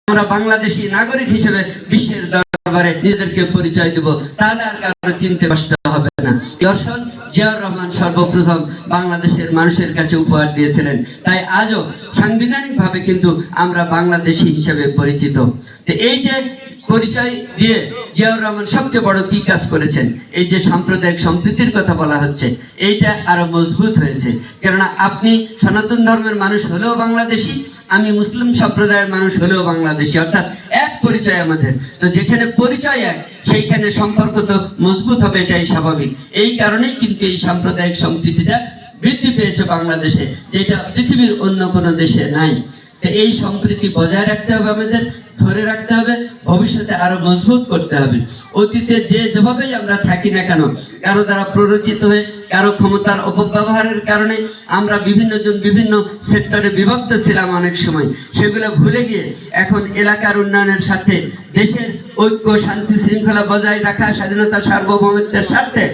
আমরা বাংলাদেশি নাগরিক হিসেবে বিশ্বের দরবারে নিজেদেরকে পরিচয় দেব, তাহলে আর কারো চিনতে কষ্ট হবে না। দর্শন জিয়াউর রহমান সর্বপ্রথম বাংলাদেশের মানুষের কাছে উপহার দিয়েছিলেন, তাই আজও সাংবিধানিকভাবে কিন্তু আমরা বাংলাদেশি হিসেবে পরিচিত। এই যে পরিচয় দিয়ে জিয়াউর রহমান সবচেয়ে বড় কি কাজ করেছেন, এই যে সাম্প্রদায়িক সম্প্রীতির কথা বলা হচ্ছে, এইটা আরো মজবুত হয়েছে। কেননা আপনি সনাতন ধর্মের মানুষ হলেও বাংলাদেশি, আমি মুসলিম সম্প্রদায়ের মানুষ হলেও বাংলাদেশি, অর্থাৎ এক পরিচয় আমাদের। তো যেখানে পরিচয় এক, সেইখানে সম্পর্ক তো মজবুত হবে, এটাই স্বাভাবিক। এই কারণেই কিন্তু এই সাম্প্রদায়িক সম্প্রীতিটা বৃদ্ধি পেয়েছে বাংলাদেশে, যেটা পৃথিবীর অন্য কোনো দেশে নাই। এই সম্প্রীতি বজায় রাখতে হবে, আমাদের ধরে রাখতে হবে, ভবিষ্যতে আরো মজবুত করতে হবে। অতীতে যেভাবেই আমরা থাকি না কেন, কারো দ্বারা প্ররোচিত হয়ে, কারো ক্ষমতার অপব্যবহারের কারণে আমরা বিভিন্ন সেক্টরে বিভক্ত ছিলাম অনেক সময়, সেগুলো ভুলে গিয়ে এখন এলাকার উন্নয়নের স্বার্থে, দেশের ঐক্য শান্তি শৃঙ্খলা বজায় রাখা, স্বাধীনতা সার্বভৌমত্বের স্বার্থে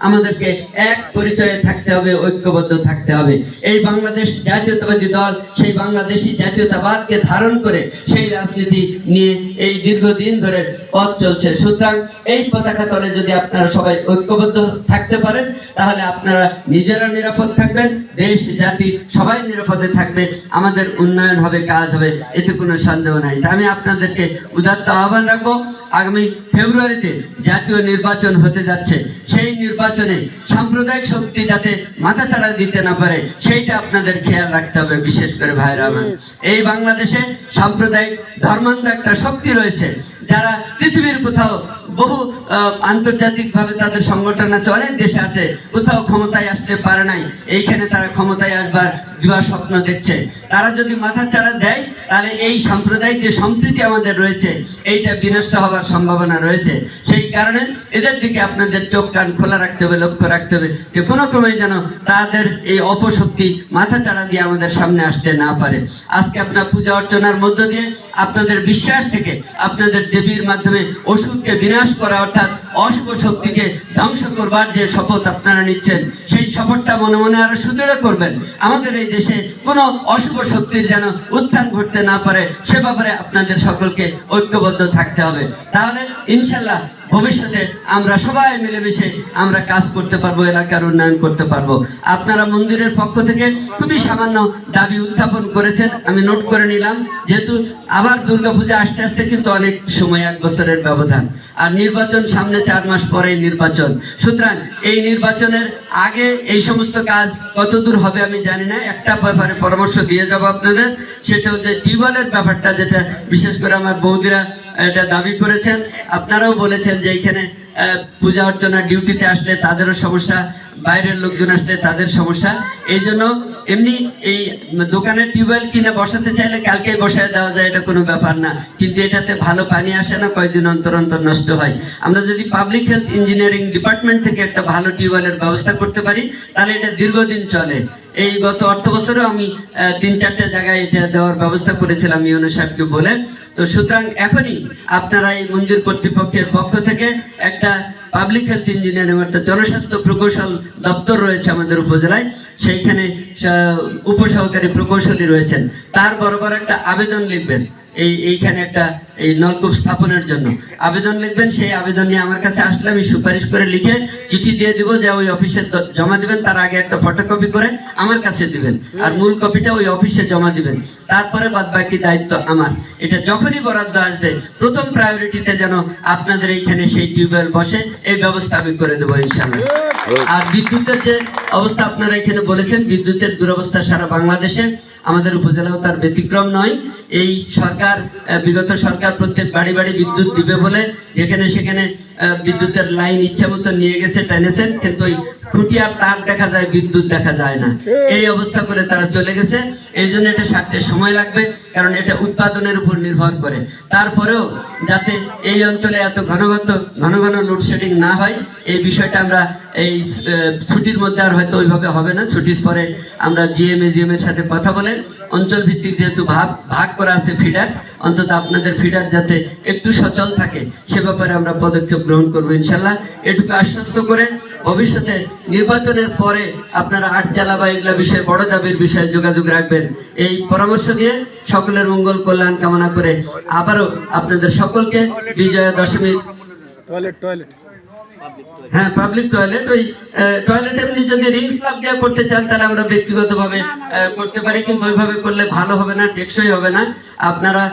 আমাদেরকে এক পরিচয়ে থাকতে হবে, ঐক্যবদ্ধ থাকতে হবে। এই বাংলাদেশ জাতীয়তাবাদী দল সেই বাংলাদেশি জাতীয়তাবাদকে ধারণ করে সেই রাজনীতি নিয়ে এই দীর্ঘদিন ধরে পথ চলছে। সুতরাং এই পতাকা তলে যদি আপনারা সবাই ঐক্যবদ্ধ থাকতে পারেন, তাহলে আপনারা নিজেরা নিরাপদ থাকবেন, দেশ জাতি সবাই নিরাপদে থাকবে, আমাদের উন্নয়ন হবে, কাজ হবে, এতে কোনো সন্দেহ নাই। তা আমি আপনাদেরকে উদাত্ত আহ্বান রাখবো, আগামী ফেব্রুয়ারিতে জাতীয় নির্বাচন হতে যাচ্ছে, সেই নির্বাচনে সাম্প্রদায়িক শক্তি যাতে মাথাচাড়া দিতে না পারে, সেইটা আপনাদের খেয়াল রাখতে হবে। বিশেষ করে ভাইরা আমার, এই বাংলাদেশে সাম্প্রদায়িক ধর্মান্ধ একটা শক্তি রয়েছে, যারা পৃথিবীর কোথাও বহু আন্তর্জাতিকভাবে তাদের সংগঠন আছে, অনেক দেশে আছে, কোথাও ক্ষমতায় আসতে পারে নাই, এইখানে তারা ক্ষমতায় আসবার দিবা স্বপ্ন দেখছে। তারা যদি মাথা চাড়া দেয়, তাহলে এই সাম্প্রদায়িক যে সম্প্রীতি আমাদের রয়েছে, এইটা বিনষ্ট হওয়ার সম্ভাবনা রয়েছে। সেই কারণে এদের দিকে আপনাদের চোখ কান খোলা রাখতে হবে, লক্ষ্য রাখতে হবে, যে কোনো ক্রমে যেন তাদের এই অপশক্তি মাথা চাড়া দিয়ে আমাদের সামনে আসতে না পারে। আজকে আপনার পূজা অর্চনার মধ্য দিয়ে আপনাদের বিশ্বাস থেকে, আপনাদের দেবীর মাধ্যমে অসুরকে বিনাশ করা, অর্থাৎ অশুভ শক্তিকে ধ্বংস করবার যে শপথ আপনারা নিচ্ছেন, সেই শপথটা মনে মনে আরো সুদৃঢ় করবেন। আমাদের এই দেশে কোনো অশুভ শক্তির যেন উত্থান ঘটতে না পারে, সে ব্যাপারে আপনাদের সকলকে ঐক্যবদ্ধ থাকতে হবে। তাহলে ইনশাল্লাহ ভবিষ্যতে আমরা সবাই মিলেমিশে আমরা কাজ করতে পারবো, এলাকার উন্নয়ন করতে পারবো। আপনারা মন্দিরের পক্ষ থেকে খুবই সামান্য দাবি উত্থাপন করেছেন, আমি নোট করে নিলাম। যেহেতু আবার দুর্গাপূজা আসতে আসতে কিন্তু অনেক সময়, 1 বছরের ব্যবধান, আর নির্বাচন সামনে 4 মাস পরে নির্বাচন। সুতরাং এই নির্বাচনের আগে এই সমস্ত কাজ কতদূর হবে আমি জানি না। একটা ব্যাপারে পরামর্শ দিয়ে যাব আপনাদের, সেটা হচ্ছে টিউবওয়েলের ব্যাপারটা, যেটা বিশেষ করে আমার বৌদিরা এটা দাবি করেছেন, আপনারাও বলেছেন যে এইখানে পূজা অর্চনা ডিউটিতে আসলে তাদেরও সমস্যা, বাইরের লোকজন আসলে তাদের সমস্যা। এই জন্য এমনি এই দোকানের টিউবওয়েল কিনে বসাতে চাইলে কালকেই বসায় দেওয়া যায়, এটা কোনো ব্যাপার না, কিন্তু এটাতে ভালো পানি আসে না, কয়েকদিন অন্তর অন্তর নষ্ট হয়। আমরা যদি পাবলিক হেলথ ইঞ্জিনিয়ারিং ডিপার্টমেন্ট থেকে একটা ভালো টিউবওয়েলের ব্যবস্থা করতে পারি, তাহলে এটা দীর্ঘদিন চলে। এই গত অর্থ বছরেও আমি 3-4টে জায়গায় এটা দেওয়ার ব্যবস্থা করেছিলাম ইউনো সাহেবকে বলে। তো সুতরাং এখনই আপনারা এই মন্দির কর্তৃপক্ষের পক্ষ থেকে একটা পাবলিক হেলথ ইঞ্জিনিয়ারিং অর্থাৎ জনস্বাস্থ্য প্রকৌশল দপ্তর রয়েছে আমাদের উপজেলায়, সেইখানে উপসহকারী প্রকৌশলী রয়েছেন, তার বরাবর একটা আবেদন লিখবেন, এইখানে একটা এই নলকূপ স্থাপনের জন্য আবেদন লিখবেন। সেই আবেদন নিয়ে আমার কাছে আসলে আমি সুপারিশ করে লিখে চিঠি দিয়ে দিব, যে ওই অফিসে জমা দিবেন, তার আগে একটা ফটোকপি করে আমার কাছে দিবেন, আর মূল কপিটা ওই অফিসে জমা দিবেন। তারপরে বাদ বাকি দায়িত্ব আমার। এটা যখনই বরাদ্দ আসবে, প্রথম প্রায়োরিটিতে যেন আপনাদের এইখানে সেই টিউবওয়েল বসে, এই ব্যবস্থা আমি করে দেবো ইনশাআল্লাহ। আর বিদ্যুতের যে অবস্থা আপনারা এখানে বলেছেন, বিদ্যুতের দুরবস্থা সারা বাংলাদেশে, আমাদের উপজেলাও তার ব্যতিক্রম নয়। এই সরকার, বিগত সরকার প্রত্যেক বাড়ি বাড়ি বিদ্যুৎ দিবে বলে যেখানে সেখানে বিদ্যুতের লাইন ইচ্ছা মতো নিয়ে গেছে, টেনেছেন, কিন্তু ওই খুঁটি আর তার দেখা যায়, বিদ্যুৎ দেখা যায় না। এই অবস্থা করে তারা চলে গেছে। এই জন্য এটা সারতে সময় লাগবে, কারণ এটা উৎপাদনের উপর নির্ভর করে। তারপরেও যাতে এই অঞ্চলে এত ঘন ঘন লোডশেডিং না হয়, এই বিষয়টা আমরা এই ছুটির মধ্যে, আর হয়তো ওইভাবে হবে না, ছুটির পরে আমরা জিএম এর সাথে কথা বলে অঞ্চল ভিত্তিক যেহেতু ভাগ করা আছে ফিডার, অন্তত আপনাদের ফিডার যাতে একটু সচল থাকে সে ব্যাপারে আমরা পদক্ষেপ গ্রহণ করবো ইনশাল্লাহ। এটুকু আশ্বস্ত করে ভবিষ্যতে নির্বাচনের পরে আপনারা আটচালা বা এগুলা বিষয়ে বড় দাবির বিষয়ে যোগাযোগ রাখবেন। এই পরামর্শ দিয়ে সকলের মঙ্গল কল্যাণ কামনা করে আবারও আপনাদের সকলকে বিজয়া দশমী। হ্যাঁ, পাবলিক টয়লেট, ওই টয়লেট এমনি যদি রিংস লাভ দিয়ে করতে চান তাহলে আমরা ব্যক্তিগতভাবে করতে পারি, কিন্তু ওইভাবে করলে ভালো হবে না, টেকসই হবে না। আপনারা